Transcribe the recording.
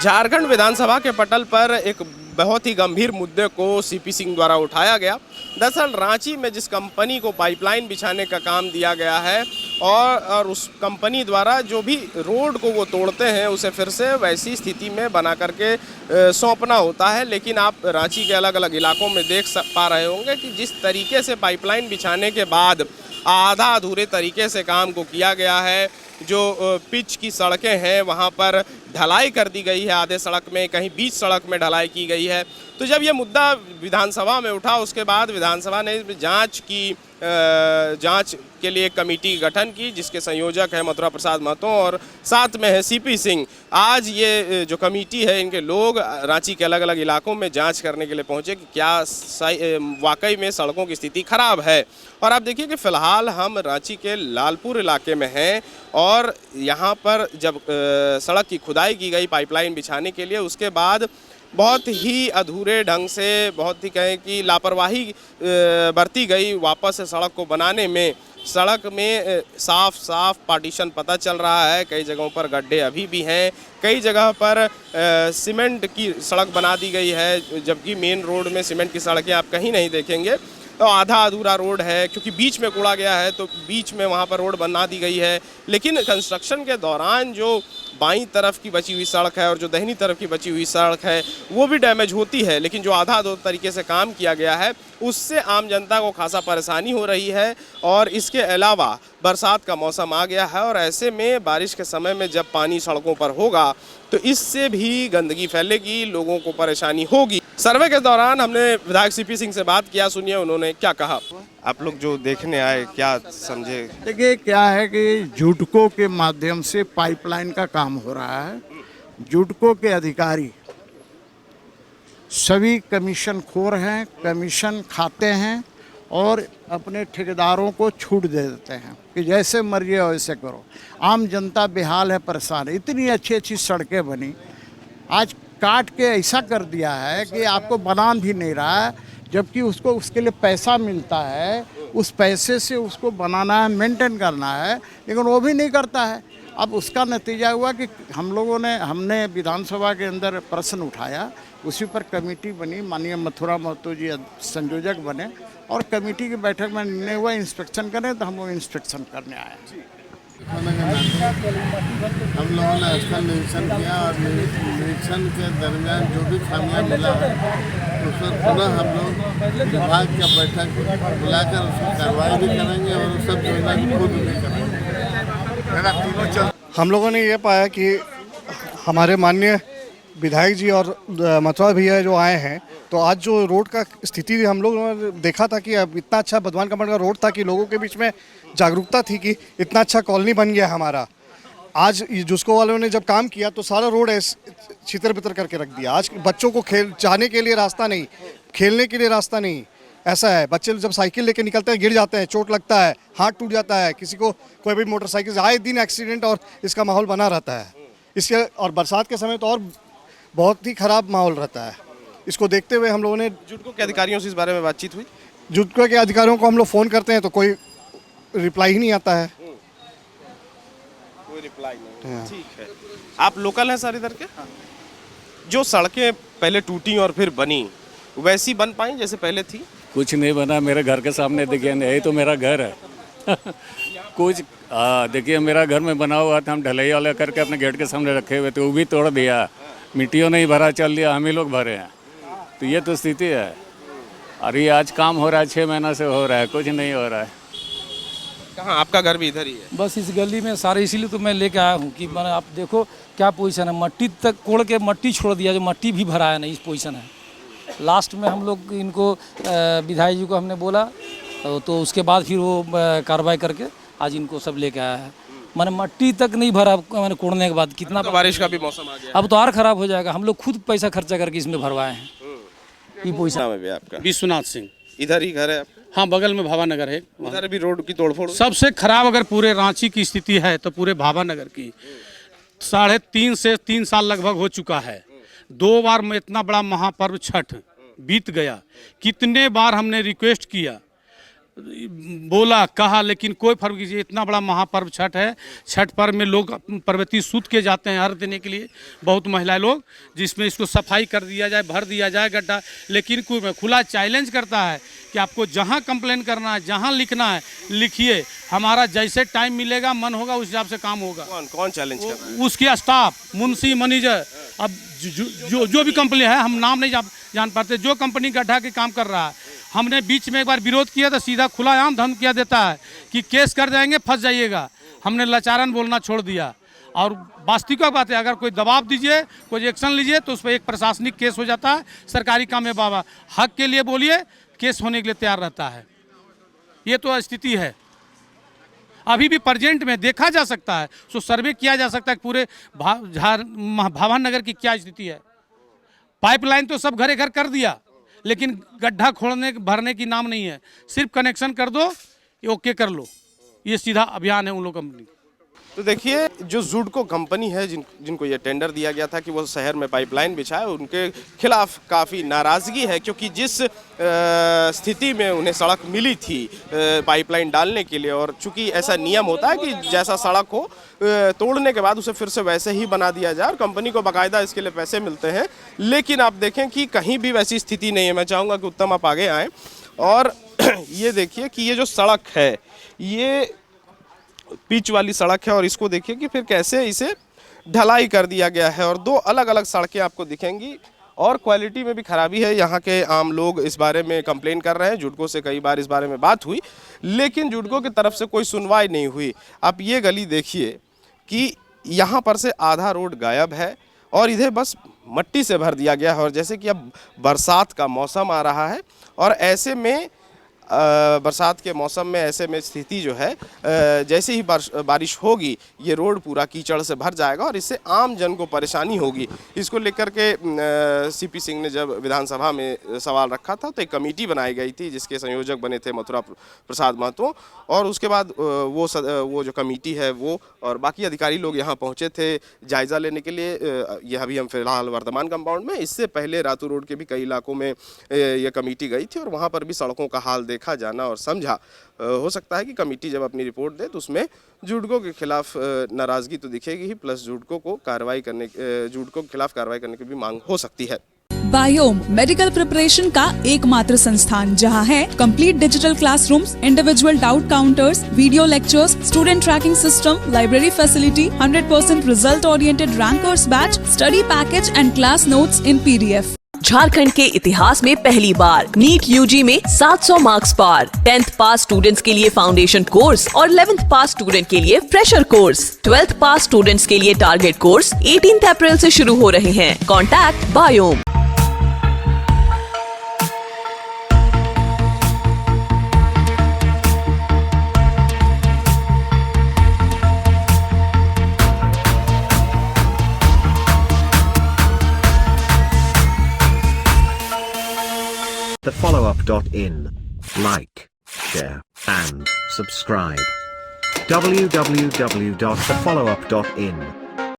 झारखंड विधानसभा के पटल पर एक बहुत ही गंभीर मुद्दे को सीपी सिंह द्वारा उठाया गया। दरअसल रांची में जिस कंपनी को पाइपलाइन बिछाने का काम दिया गया है और उस कंपनी द्वारा जो भी रोड को वो तोड़ते हैं उसे फिर से वैसी स्थिति में बना करके सौंपना होता है। लेकिन आप रांची के अलग अलग इलाकों में देख पा रहे होंगे कि जिस तरीके से पाइपलाइन बिछाने के बाद आधा अधूरे तरीके से काम को किया गया है, जो पिच की सड़कें हैं वहाँ पर ढलाई कर दी गई है, आधे सड़क में, कहीं बीच सड़क में ढलाई की गई है। तो जब ये मुद्दा विधानसभा में उठा उसके बाद विधानसभा ने जांच के लिए एक कमेटी गठन की, जिसके संयोजक है मथुरा प्रसाद महतो और साथ में है सीपी सिंह। आज ये जो कमेटी है इनके लोग रांची के अलग अलग इलाकों में जांच करने के लिए पहुंचे कि क्या वाकई में सड़कों की स्थिति खराब है। और आप देखिए कि फ़िलहाल हम रांची के लालपुर इलाके में हैं और यहाँ पर जब सड़क की खुदाई की गई पाइपलाइन बिछाने के लिए, उसके बाद बहुत ही अधूरे ढंग से, बहुत ही कहें कि लापरवाही बरती गई वापस से सड़क को बनाने में। सड़क में साफ पार्टीशन पता चल रहा है, कई जगहों पर गड्ढे अभी भी हैं, कई जगह पर सीमेंट की सड़क बना दी गई है, जबकि मेन रोड में सीमेंट की सड़कें आप कहीं नहीं देखेंगे। तो आधा अधूरा रोड है क्योंकि बीच में कोड़ा गया है, तो बीच में वहाँ पर रोड बना दी गई है। लेकिन कंस्ट्रक्शन के दौरान जो बाईं तरफ की बची हुई सड़क है और जो दाहिनी तरफ की बची हुई सड़क है वो भी डैमेज होती है। लेकिन जो आधा अधूरा तरीके से काम किया गया है उससे आम जनता को खासा परेशानी हो रही है। और इसके अलावा बरसात का मौसम आ गया है और ऐसे में बारिश के समय में जब पानी सड़कों पर होगा तो इससे भी गंदगी फैलेगी, लोगों को परेशानी होगी। सर्वे के दौरान हमने विधायक सीपी सिंह से बात किया, सुनिए उन्होंने क्या कहा। आप लोग जो देखने आए क्या समझे? देखिए क्या है कि जुडको के माध्यम से पाइपलाइन का काम हो रहा है। जुडको के अधिकारी सभी कमीशन खोर हैं, कमीशन खाते हैं और अपने ठेकेदारों को छूट दे देते हैं कि जैसे मर्जी है वैसे करो। आम जनता बेहाल है, परेशान है। इतनी अच्छी अच्छी सड़कें बनी, आज काट के ऐसा कर दिया है कि आपको बना भी नहीं रहा है, जबकि उसको उसके लिए पैसा मिलता है, उस पैसे से उसको बनाना है, मेंटेन करना है, लेकिन वो भी नहीं करता है। अब उसका नतीजा हुआ कि हमने विधानसभा के अंदर प्रश्न उठाया, उसी पर कमेटी बनी, माननीय मथुरा महतो जी संयोजक बने और कमेटी की बैठक में निर्णय हुआ इंस्पेक्शन करें, तो हम वो इंस्पेक्शन करने आए। हम लोगों ने स्थल निरीक्षण किया और निरीक्षण के दरमियान जो भी खामियां मिला है उस पर पुनः हम लोग विभाग की बैठक बुलाकर उसकी कार्रवाई भी करेंगे और उस सब योजना भी खुद भी करेंगे। हम लोगों ने ये पाया कि हमारे माननीय विधायक जी और मथुरा भैया जो आए हैं, तो आज जो रोड का स्थिति हम लोग ने देखा था कि अब इतना अच्छा बधवान कमर का रोड था कि लोगों के बीच में जागरूकता थी कि इतना अच्छा कॉलोनी बन गया हमारा। आज जुस्को वालों ने जब काम किया तो सारा रोड छितर बितर करके रख दिया। आज बच्चों को जाने के लिए रास्ता नहीं, खेलने के लिए रास्ता नहीं, ऐसा है। बच्चे जब साइकिल लेके निकलते हैं गिर जाते हैं, चोट लगता है, हाथ टूट जाता है, किसी को कोई भी मोटरसाइकिल से आए दिन एक्सीडेंट और इसका माहौल बना रहता है। इसके और बरसात के समय तो और बहुत ही खराब माहौल रहता है। इसको देखते हुए हम लोगों ने जुडको के अधिकारियों से इस बारे में बातचीत हुई। जुडको के अधिकारियों को हम लोग फ़ोन करते हैं तो कोई रिप्लाई ही नहीं आता है। कोई रिप्लाई नहीं। ठीक है, आप लोकल हैं सर इधर के? जो सड़कें पहले टूटी और फिर बनी वैसी बन पाई जैसे पहले थी? कुछ नहीं बना। मेरे घर के सामने देखिए, यही तो मेरा घर है। कुछ देखिए मेरा घर में बना हुआ था, हम ढलाई वाला करके अपने गेट के सामने रखे हुए थे, वो भी तोड़ दिया, मिट्टियों नहीं भरा, चल दिया, हम ही लोग भरे हैं। तो ये तो स्थिति है। और ये आज काम हो रहा है, 6 महीना से हो रहा है, कुछ नहीं हो रहा है। कहाँ? आपका घर भी इधर ही है? बस इस गली में सारे, इसीलिए तो मैं लेके आया हूँ कि मैंने, आप देखो क्या पोजीशन है, मट्टी तक कोड़ के मट्टी छोड़ दिया, जो मट्टी भी भरा है नहीं, इस पोजीशन है। लास्ट में हम लोग इनको विधायक जी को हमने बोला तो उसके बाद फिर वो कार्रवाई करके आज इनको सब लेके आया है। मैंने मट्टी तक नहीं भरा, मैंने कोड़ने के बाद कितना तो बारिश का भी मौसम आ गया, अब तो और ख़राब हो जाएगा। हम लोग खुद पैसा खर्चा करके इसमें भरवाए हैं। ये पोजीशन नाम है भी आपका? विश्वनाथ सिंह। इधर ही घर है आपका? हाँ, बगल में भावानगर है। इधर भी रोड की तोड़फोड़? सबसे खराब अगर पूरे रांची की स्थिति है तो पूरे भावानगर की 3.5 से 3 साल लगभग हो चुका है। 2 बार में इतना बड़ा महापर्व छठ बीत गया। कितने बार हमने रिक्वेस्ट किया बोला कहा, लेकिन कोई फर्क नहीं। इतना बड़ा महापर्व छठ है, छठ पर्व में लोग पर्वती सूत के जाते हैं अर्घ देने के लिए, बहुत महिलाएं लोग, जिसमें इसको सफाई कर दिया जाए, भर दिया जाए गड्ढा। लेकिन कोई खुला चैलेंज करता है कि आपको जहां कंप्लेन करना है, जहां लिखना है लिखिए, हमारा जैसे टाइम मिलेगा, मन होगा, उस हिसाब से काम होगा। कौन चैलेंज कर रहा है? उसके स्टाफ, मुंशी मैनेजर, अब जो भी कंपनी है, हम नाम नहीं जान पाते, जो कंपनी गड्ढा के काम कर रहा है। हमने बीच में एक बार विरोध किया तो सीधा खुलाआम धमकियां देता है कि केस कर जाएंगे, फंस जाइएगा। हमने लाचारन बोलना छोड़ दिया। और वास्तविक बात है, अगर कोई दबाव दीजिए, कोई एक्शन लीजिए, तो उस पर एक प्रशासनिक केस हो जाता है। सरकारी काम में बाबा हक के लिए बोलिए, केस होने के लिए तैयार रहता है। ये तो स्थिति है, अभी भी प्रेजेंट में देखा जा सकता है, सो सर्वे किया जा सकता है कि पूरे भावन नगर की क्या स्थिति है। पाइपलाइन तो सब घरे घर कर दिया, लेकिन गड्ढा खोलने भरने की नाम नहीं है। सिर्फ कनेक्शन कर दो, ओके कर लो, ये सीधा अभियान है उन लोग कंपनी। तो देखिए, जो जुडको कंपनी है जिनको ये टेंडर दिया गया था कि वो शहर में पाइपलाइन बिछाए, उनके खिलाफ काफ़ी नाराज़गी है, क्योंकि जिस स्थिति में उन्हें सड़क मिली थी पाइपलाइन डालने के लिए, और चूंकि ऐसा नियम होता है कि जैसा सड़क हो तोड़ने के बाद उसे फिर से वैसे ही बना दिया जाए, और कंपनी को बाकायदा इसके लिए पैसे मिलते हैं। लेकिन आप देखें कि कहीं भी वैसी स्थिति नहीं है। मैं चाहूँगा कि उत्तम आप आगे आएँ और ये देखिए कि ये जो सड़क है, ये पिच वाली सड़क है, और इसको देखिए कि फिर कैसे इसे ढलाई कर दिया गया है, और दो अलग अलग सड़कें आपको दिखेंगी, और क्वालिटी में भी खराबी है। यहाँ के आम लोग इस बारे में कंप्लेन कर रहे हैं। जुडको से कई बार इस बारे में बात हुई, लेकिन जुडको की तरफ से कोई सुनवाई नहीं हुई। आप ये गली देखिए कि यहाँ पर से आधा रोड गायब है, और इधर बस मट्टी से भर दिया गया है। और जैसे कि अब बरसात का मौसम आ रहा है, और ऐसे में बरसात के मौसम में ऐसे में स्थिति जो है, जैसे ही बारिश होगी, ये रोड पूरा कीचड़ से भर जाएगा, और इससे आम जन को परेशानी होगी। इसको लेकर के सीपी सिंह ने जब विधानसभा में सवाल रखा था, तो एक कमेटी बनाई गई थी जिसके संयोजक बने थे मथुरा प्रसाद महतो, और उसके बाद वो जो कमेटी है वो और बाकी अधिकारी लोग यहाँ पहुँचे थे जायज़ा लेने के लिए। यह अभी हम फिलहाल वर्तमान कंपाउंड में, इससे पहले रातू रोड के भी कई इलाकों में ये कमेटी गई थी, और वहाँ पर भी सड़कों का हाल देखा, जाना और समझा। हो सकता है कि कमेटी जब अपनी रिपोर्ट दे तो उसमें जुडको के खिलाफ नाराजगी तो दिखेगी ही, प्लस जुडको के खिलाफ कार्रवाई करने की भी मांग हो सकती है। बायोम मेडिकल प्रिपरेशन का एकमात्र संस्थान, जहां है complete digital classrooms, individual doubt counters, video lectures, student tracking system, library facility, 100% result oriented rankers batch, study package and class notes in PDF। Jharkhand के इतिहास में पहली बार नीट UG में 700 मार्क्स पार। 10th पास स्टूडेंट्स के लिए फाउंडेशन कोर्स और 11th पास student के लिए फ्रेशर कोर्स। 12th पास स्टूडेंट्स के लिए टारगेट कोर्स 18 अप्रैल से शुरू हो रहे हैं। Contact biome. thefollowup.in. Like, share, and subscribe. www.thefollowup.in